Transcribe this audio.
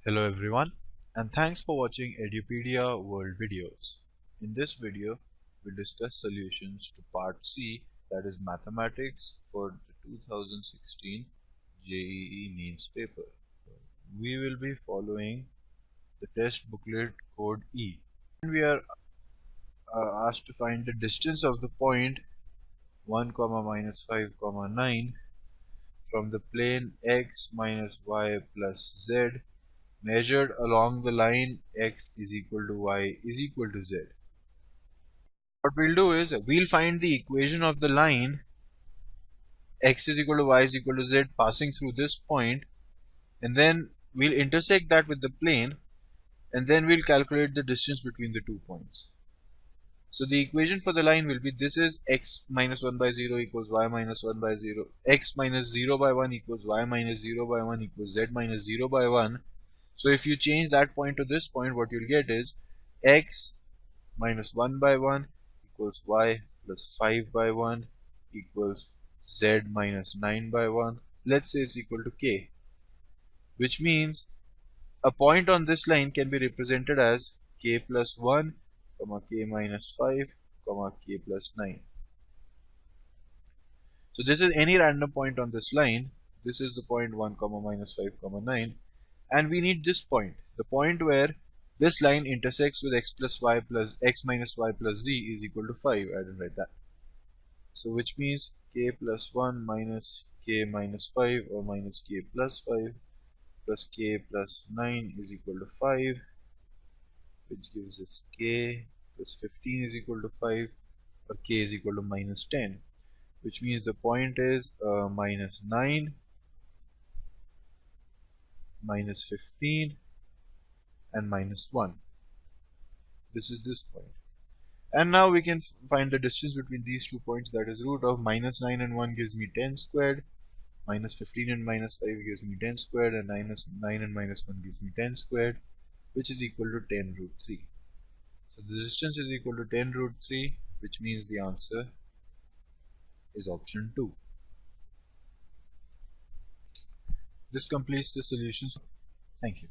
Hello everyone, and thanks for watching Edupedia World Videos. In this video, we'll discuss solutions to Part C, that is Mathematics, for the 2016 JEE Mains paper. We will be following the test booklet code E. And we are asked to find the distance of the point 1, minus 5, 9 from the plane x minus y plus z measured along the line x is equal to y is equal to z. What we'll do is we'll find the equation of the line x is equal to y is equal to z passing through this point, and then we'll intersect that with the plane, and then we'll calculate the distance between the 2 points. So the equation for the line will be, this is x minus 1 by 0 equals y minus 1 by 0, x minus 0 by 1 equals y minus 0 by 1 equals z minus 0 by 1. So if you change that point to this point, what you'll get is x minus 1 by 1 equals y plus 5 by 1 equals z minus 9 by 1. Let's say it's equal to k, which means a point on this line can be represented as k plus 1, k minus 5, k plus 9. So this is any random point on this line. This is the point 1, minus 5, 9. And we need this point, the point where this line intersects with x plus y plus x minus y plus z is equal to 5. I didn't write that. So which means k plus 1 minus k minus 5 or minus k plus 5 plus k plus 9 is equal to 5, which gives us k plus 15 is equal to 5, or k is equal to minus 10, which means the point is minus 9 minus 15 and minus 1. This is this point. And now we can find the distance between these 2 points, that is root of minus 9 and 1 gives me 10 squared, minus 15 and minus 5 gives me 10 squared, and minus 9 and minus 1 gives me 10 squared, which is equal to 10 root 3. So the distance is equal to 10 root 3, which means the answer is option 2. This completes the solutions. Thank you.